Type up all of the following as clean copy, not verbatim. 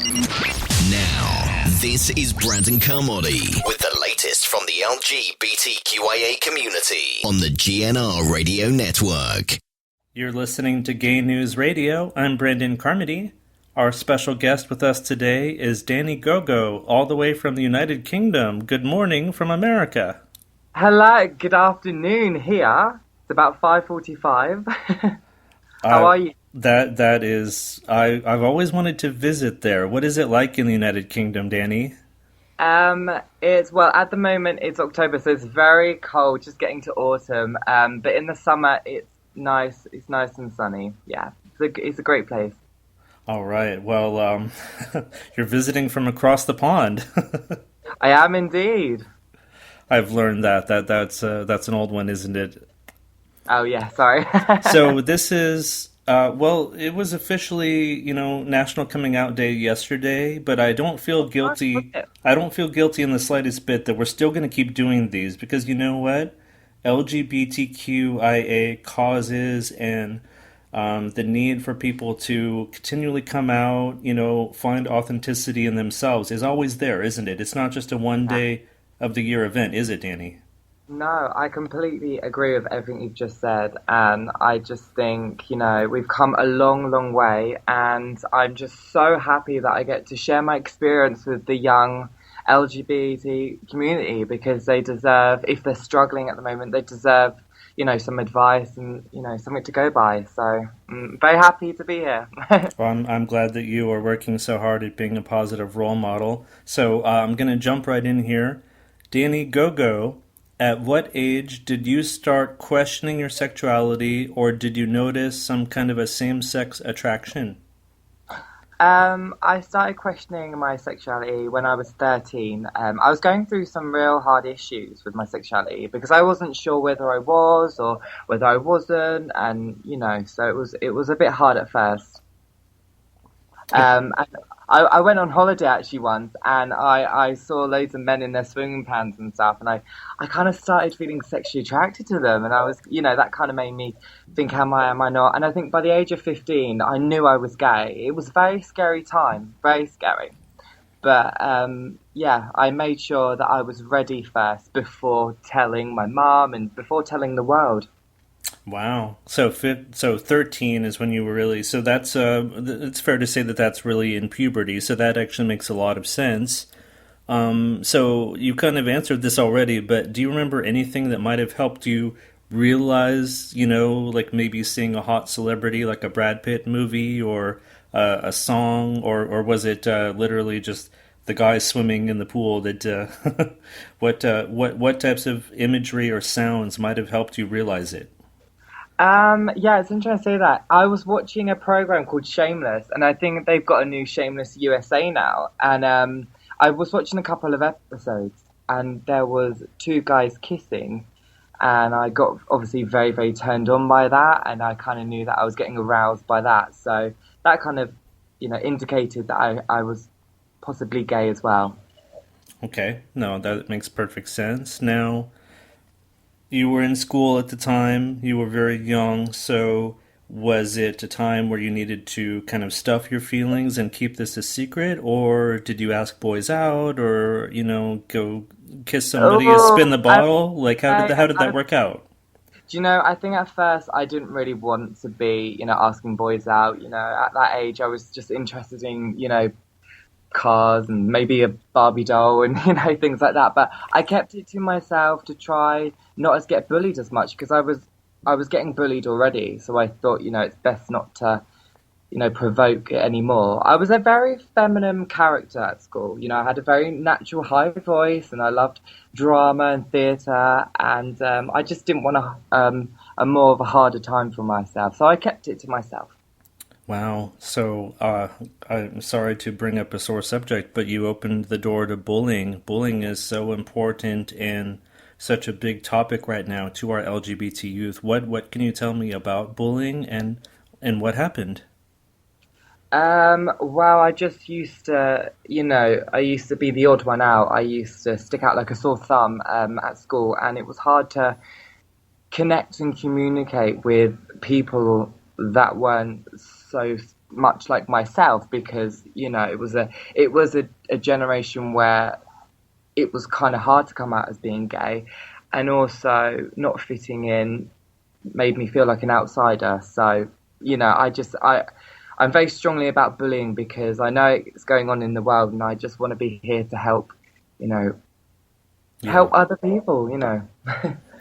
Now, this is Brandon Carmody with the latest from the LGBTQIA community on the GNR Radio Network. You're listening to Gay News Radio. I'm Brandon Carmody. Our special guest with us today is Danny Gogo, all the way from the United Kingdom. Good morning from America. Hello, good afternoon here. It's about 5:45. How are you? That is, I've always wanted to visit there. What is it like in the United Kingdom, Danny? Well, at the moment it's October, so it's very cold, just getting to autumn. But in the summer it's nice. It's nice and sunny. Yeah, it's a great place. All right. Well, you're visiting from across the pond. I am indeed. I've learned that's an old one, isn't it? Oh yeah, sorry. So this is. It was officially, National Coming Out Day yesterday, but I don't feel guilty. I don't feel guilty in the slightest bit that we're still going to keep doing these because you know what? LGBTQIA causes and the need for people to continually come out, find authenticity in themselves is always there, isn't it? It's not just a one day of the year event, is it, Danny? No, I completely agree with everything you've just said, and I just think, we've come a long, long way, and I'm just so happy that I get to share my experience with the young LGBT community because they deserve, if they're struggling at the moment, they deserve, some advice and, something to go by. So I'm very happy to be here. Well, I'm glad that you are working so hard at being a positive role model. So I'm going to jump right in here. Danny Gogo. At what age did you start questioning your sexuality, or did you notice some kind of a same-sex attraction? I started questioning my sexuality when I was 13. I was going through some real hard issues with my sexuality because I wasn't sure whether I was or whether I wasn't, and so it was a bit hard at first. And I went on holiday actually once, and I saw loads of men in their swimming pants and stuff, and I kind of started feeling sexually attracted to them, and I was, that kind of made me think, am I not? And I think by the age of 15, I knew I was gay. It was a very scary time, very scary. But, I made sure that I was ready first before telling my mom and before telling the world. Wow. So 13 is when you were really, so that's, it's fair to say that that's really in puberty, so that actually makes a lot of sense. So you kind of answered this already, but do you remember anything that might have helped you realize, like maybe seeing a hot celebrity like a Brad Pitt movie or a song, or was it literally just the guy swimming in the pool that, what types of imagery or sounds might have helped you realize it? It's interesting to say that. I was watching a program called Shameless, and I think they've got a new Shameless USA now. And I was watching a couple of episodes, and there was two guys kissing, and I got obviously very, very turned on by that, and I kind of knew that I was getting aroused by that. So that kind of, indicated that I was possibly gay as well. Okay, no, that makes perfect sense. Now, you were in school at the time, you were very young, so was it a time where you needed to kind of stuff your feelings and keep this a secret, or did you ask boys out, or, go kiss somebody and spin the bottle? How did that work out? Do you know, I think at first I didn't really want to be, asking boys out. At that age I was just interested in, cars and maybe a Barbie doll and things like that, but I kept it to myself to try not to get bullied as much because I was getting bullied already, so I thought it's best not to provoke it anymore. I was a very feminine character at school. I had a very natural high voice and I loved drama and theatre, and I just didn't want a more of a harder time for myself, so I kept it to myself. Wow. So I'm sorry to bring up a sore subject, but you opened the door to bullying. Bullying is so important and such a big topic right now to our LGBT youth. What can you tell me about bullying and what happened? Well, I just used to, I used to be the odd one out. I used to stick out like a sore thumb at school, and it was hard to connect and communicate with people that weren't so much like myself because it was a generation where it was kind of hard to come out as being gay, and also not fitting in made me feel like an outsider. So I'm very strongly about bullying because I know it's going on in the world, and I just want to be here to help, you know, Yeah. help other people.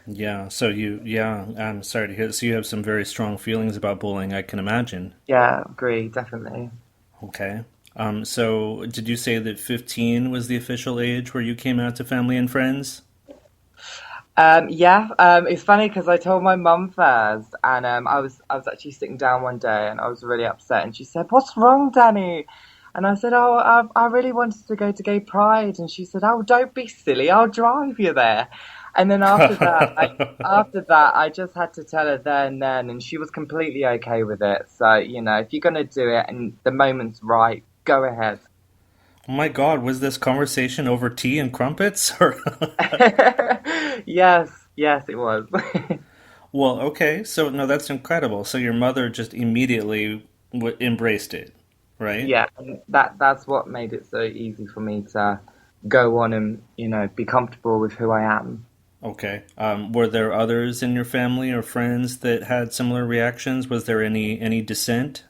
Yeah. So yeah, I'm sorry to hear. So you have some very strong feelings about bullying, I can imagine. Yeah, agree, definitely. Okay. So did you say that 15 was the official age where you came out to family and friends? Yeah, it's funny because I told my mum first, and I was actually sitting down one day, and I was really upset, and she said, "What's wrong, Danny?" And I said, "Oh, I really wanted to go to Gay Pride," and she said, "Oh, don't be silly, I'll drive you there." And then after that, I just had to tell her there and then, and she was completely okay with it. So if you're gonna do it and the moment's right, go ahead. Oh my God, was this conversation over tea and crumpets? Or Yes, yes, it was. well, okay. So no, that's incredible. So your mother just immediately embraced it, right? Yeah, and that's what made it so easy for me to go on and be comfortable with who I am. Okay. Were there others in your family or friends that had similar reactions? Was there any dissent?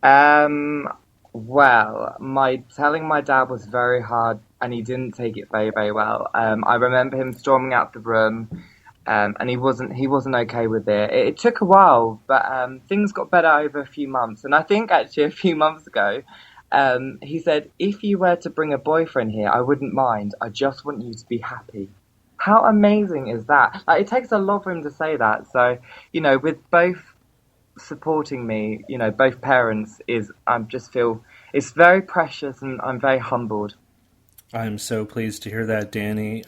Um, well, my telling my dad was very hard, and he didn't take it very, very well. I remember him storming out the room, and he wasn't okay with it. It took a while, but things got better over a few months. And I think actually a few months ago, he said, "If you were to bring a boyfriend here, I wouldn't mind. I just want you to be happy." How amazing is that? Like, it takes a lot for him to say that. So, with both supporting me, both parents is I just feel it's very precious, and I'm very humbled. I'm so pleased to hear that, Danny.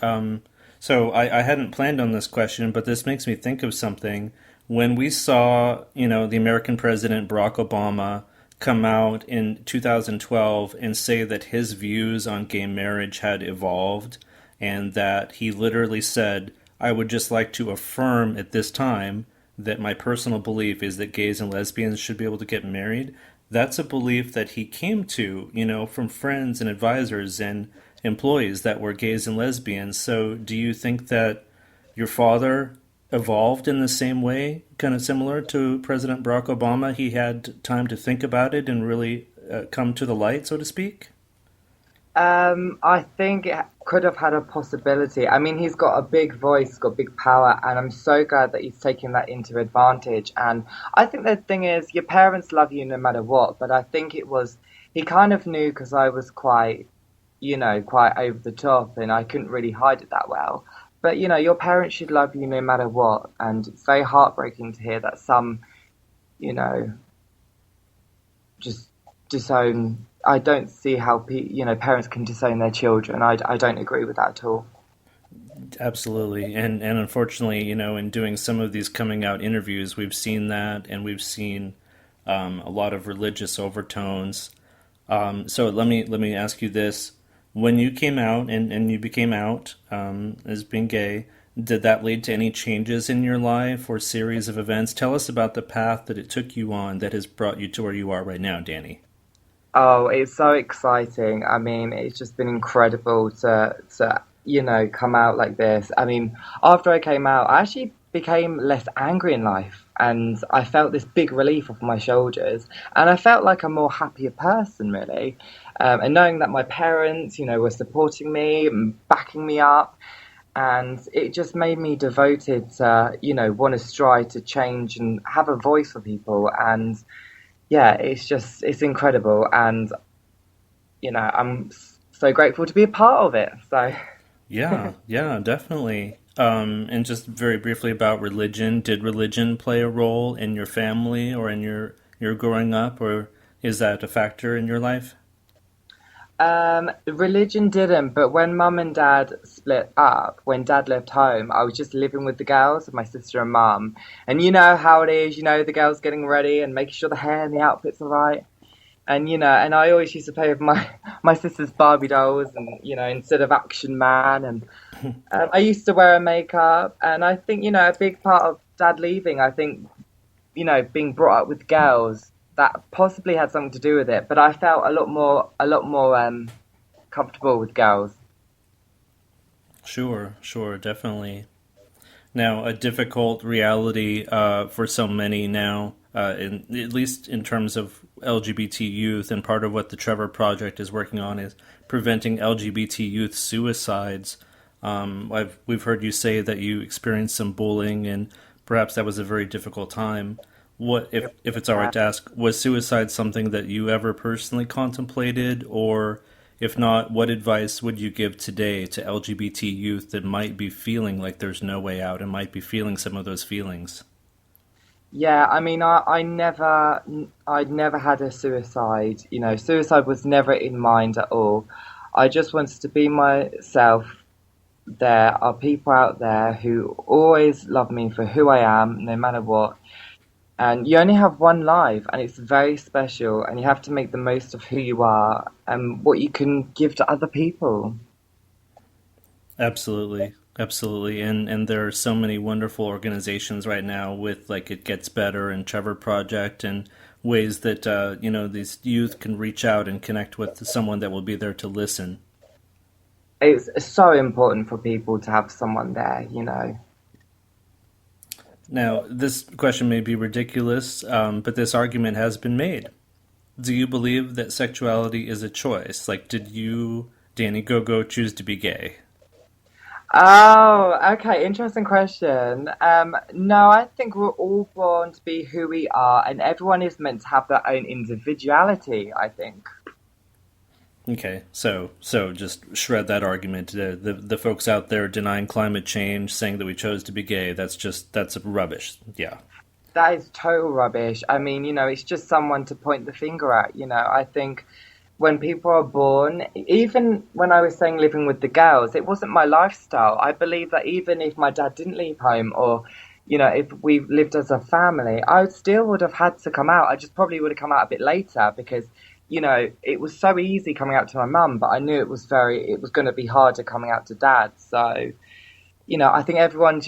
So I hadn't planned on this question, but this makes me think of something. When we saw, the American president Barack Obama come out in 2012 and say that his views on gay marriage had evolved, and that he literally said, I would just like to affirm at this time that my personal belief is that gays and lesbians should be able to get married. That's a belief that he came to, from friends and advisors and employees that were gays and lesbians. So do you think that your father evolved in the same way, kind of similar to President Barack Obama? He had time to think about it and really come to the light, so to speak? I think it could have had a possibility. I mean, he's got a big voice, got big power, and I'm so glad that he's taking that into advantage. And I think the thing is, your parents love you no matter what, but I think he kind of knew because I was quite over the top, and I couldn't really hide it that well. But your parents should love you no matter what, and it's very heartbreaking to hear that some, you know, just disown. I don't see how parents can disown their children. I don't agree with that at all. Absolutely. And unfortunately, in doing some of these coming out interviews, we've seen that, and we've seen a lot of religious overtones. So let me ask you this: when you came out and you became out as being gay, did that lead to any changes in your life or series of events? Tell us about the path that it took you on that has brought you to where you are right now, Danny. Oh, it's so exciting. I mean, it's just been incredible to come out like this. I mean, after I came out, I actually became less angry in life, and I felt this big relief off my shoulders, and I felt like a more happier person, really. And knowing that my parents, were supporting me and backing me up, and it just made me devoted to, want to strive to change and have a voice for people. And yeah, it's incredible, and I'm so grateful to be a part of it. So, Yeah, yeah, definitely. And just very briefly about religion. Did religion play a role in your family or in your growing up, or is that a factor in your life? religion didn't, but when mum and dad split up, when dad left home, I was just living with the girls, with my sister and mum. And you know how it is, the girls getting ready and making sure the hair and the outfits are right. And I always used to play with my my sister's Barbie dolls, and instead of Action Man, and I used to wear her makeup. And I think a big part of dad leaving, I think being brought up with girls, that possibly had something to do with it. But I felt a lot more comfortable with girls. Sure, sure, definitely. Now, a difficult reality for so many now, at least in terms of LGBT youth, and part of what the Trevor Project is working on is preventing LGBT youth suicides. We've heard you say that you experienced some bullying, and perhaps that was a very difficult time. What, if it's all right to ask, was suicide something that you ever personally contemplated, or if not, what advice would you give today to LGBT youth that might be feeling like there's no way out and might be feeling some of those feelings? Yeah, I mean, I'd never had a suicide. You know, suicide was never in mind at all. I just wanted to be myself. There are people out there who always love me for who I am, no matter what. And you only have one life, and it's very special, and you have to make the most of who you are and what you can give to other people. Absolutely. Absolutely. And there are so many wonderful organizations right now with like It Gets Better and Trevor Project and ways that these youth can reach out and connect with someone that will be there to listen. It's so important for people to have someone there, you know. Now, this question may be ridiculous, but this argument has been made. Do you believe that sexuality is a choice? Like, did you, Danny Gogo, choose to be gay? Oh, okay, interesting question. No, I think we're all born to be who we are, and everyone is meant to have their own individuality, I think. Okay, so just shred that argument. The folks out there denying climate change, saying that we chose to be gay, that's rubbish. Yeah. That is total rubbish. I mean, you know, it's just someone to point the finger at, you know. I think when people are born, even when I was saying living with the girls, it wasn't my lifestyle. I believe that even if my dad didn't leave home or, you know, if we lived as a family, I still would have had to come out. I just probably would have come out a bit later because, you know, it was so easy coming out to my mum, but I knew it was going to be harder coming out to dad. So, you know, I think everyone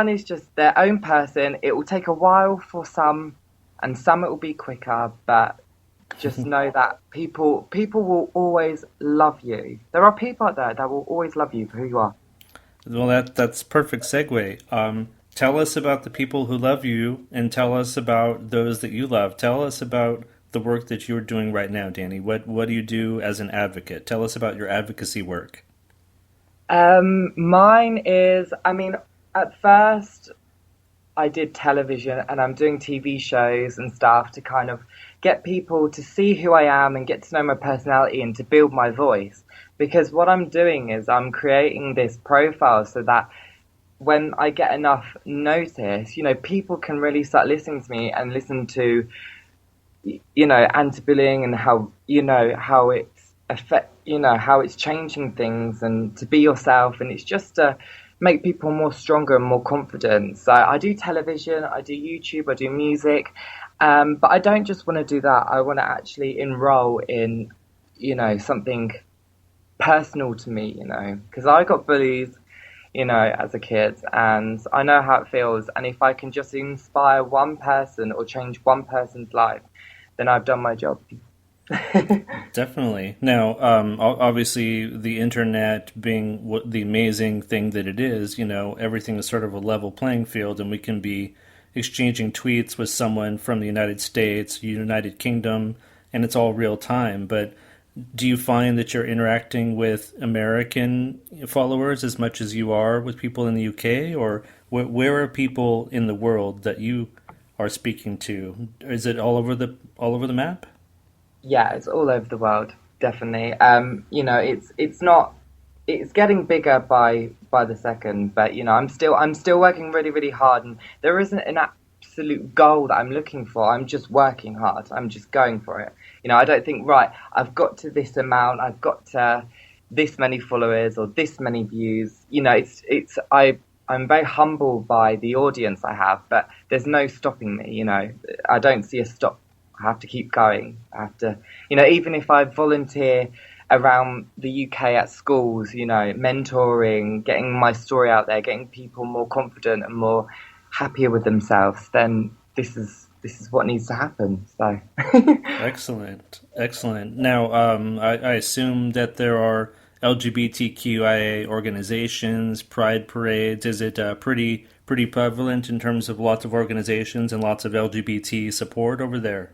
is just their own person. It will take a while for some, and some it will be quicker, but just know that people will always love you. There are people out there that will always love you for who you are. Well, that's perfect segue. Tell us about the people who love you, and tell us about those that you love. Tell us about the work that you're doing right now, Danny. What do you do as an advocate? Tell us about your advocacy work. Mine is, I mean, at first I did television and I'm doing TV shows and stuff to kind of get people to see who I am and get to know my personality and to build my voice. Because what I'm doing is I'm creating this profile so that when I get enough notice, you know, people can really start listening to me and listen to, you know, anti-bullying and how, you know, how it's how it's changing things and to be yourself. And it's just to make people more stronger and more confident. So I do television, I do YouTube, I do music. But I don't just want to do that. I want to actually enroll in, you know, something personal to me, you know, because I got bullied, you know, as a kid, and I know how it feels. And if I can just inspire one person or change one person's life, then I've done my job. Definitely. Now, obviously, the internet being the amazing thing that it is, you know, everything is sort of a level playing field, and we can be exchanging tweets with someone from the United States, United Kingdom, and it's all real time. But do you find that you're interacting with American followers as much as you are with people in the UK, or where are people in the world that you are speaking to? Is it all over the map? Yeah, it's all over the world, definitely. You know, it's not it's getting bigger by the second, but you know, I'm still working really, really hard, and there isn't an absolute goal that I'm looking for. I'm just working hard. I'm just going for it. You know, I don't think, right, I've got to this amount, I've got to this many followers or this many views. You know, I'm very humbled by the audience I have, but there's no stopping me, you know. I don't see a stop. I have to keep going. I have to, you know, even if I volunteer around the UK at schools, you know, mentoring, getting my story out there, getting people more confident and more happier with themselves, then this is what needs to happen. So, Excellent, excellent. Now, I assume that there are LGBTQIA organizations, pride parades. Is it pretty prevalent in terms of lots of organizations and lots of LGBT support over there?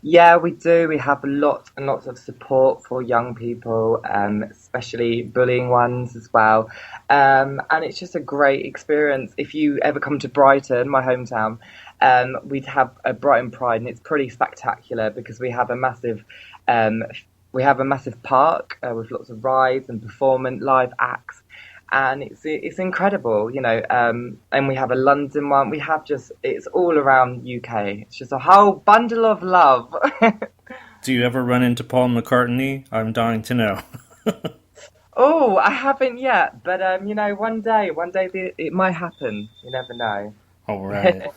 yeah, we do. We have lots and lots of support for young people, especially bullying ones as well. And it's just a great experience. If you ever come to Brighton, my hometown, we'd have a Brighton Pride, and it's pretty spectacular because um, we have a massive park with lots of rides and performance live acts, and it's incredible, you know. And we have a London one. We have just it's all around UK. It's just a whole bundle of love. Do you ever run into Paul McCartney? I'm dying to know. Oh, I haven't yet, but you know, one day it might happen. You never know. All right.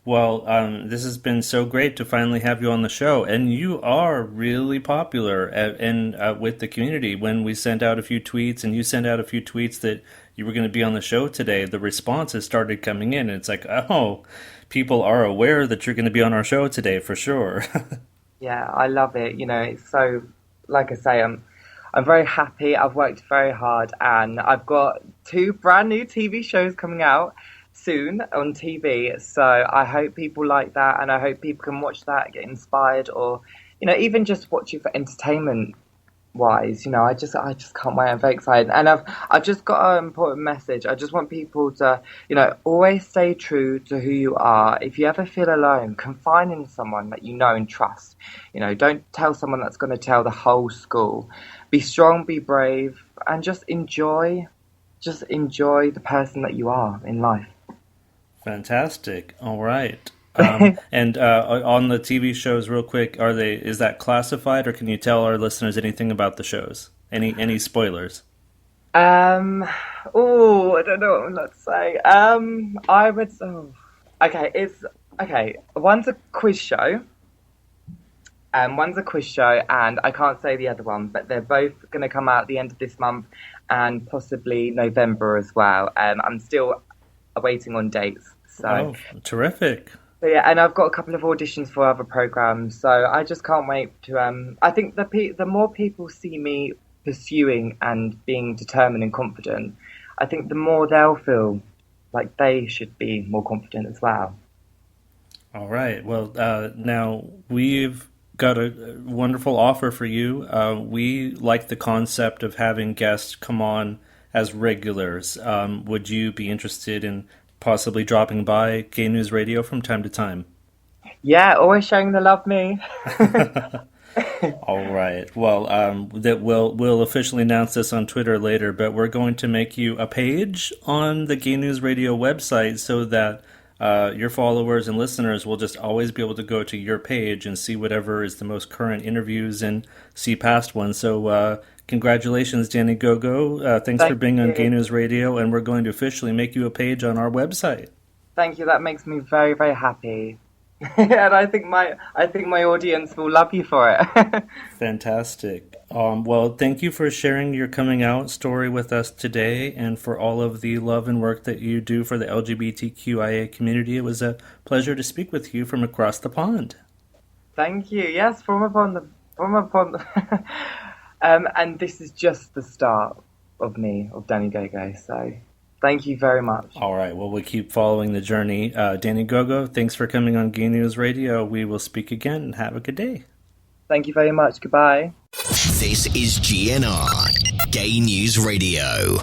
Well, this has been so great to finally have you on the show, and you are really popular with the community. When we sent out a few tweets, and you sent out a few tweets that you were going to be on the show today, the responses started coming in, and it's like, oh, people are aware that you're going to be on our show today for sure. Yeah, I love it. You know, it's so, like I say, I'm very happy. I've worked very hard, and I've got two brand new TV shows coming out soon on TV. So I hope people like that, and I hope people can watch that, get inspired, or you know, even just watch it for entertainment wise. You know, I just can't wait. I'm very excited, and I've just got an important message. I just want people to, you know, always stay true to who you are. If you ever feel alone, confide in someone that you know and trust. You know, don't tell someone that's going to tell the whole school. Be strong, be brave, and just enjoy the person that you are in life. Fantastic. All right. And on the TV shows, real quick, is that classified, or can you tell our listeners anything about the shows? Any spoilers? Um, oh, I don't know what I'm allowed to say. I would. Oh, okay, it's okay. One's a quiz show, and I can't say the other one, but they're both going to come out at the end of this month and possibly November as well. I'm still waiting on dates. So, Oh, terrific. so yeah, and I've got a couple of auditions for other programs. So I just can't wait to. I think the more people see me pursuing and being determined and confident, I think the more they'll feel like they should be more confident as well. All right. Well, now we've got a wonderful offer for you. We like the concept of having guests come on as regulars. Would you be interested in possibly dropping by Gay News Radio from time to time? Yeah, always showing the love, me. All right. Well, that we'll officially announce this on Twitter later, but we're going to make you a page on the Gay News Radio website so that your followers and listeners will just always be able to go to your page and see whatever is the most current interviews and see past ones. So congratulations, Danny Gogo. Thanks for Thank being on Gay you. News Radio, and we're going to officially make you a page on our website. Thank you. That makes me very, very happy. And I think my audience will love you for it. Fantastic. Well, thank you for sharing your coming out story with us today, and for all of the love and work that you do for the LGBTQIA community. It was a pleasure to speak with you from across the pond. Thank you. Yes, from upon the and this is just the start of Danny Gogo. So thank you very much. All right. Well, we'll keep following the journey. Danny Gogo, thanks for coming on Gay News Radio. We will speak again, and have a good day. Thank you very much. Goodbye. This is GNR, Gay News Radio.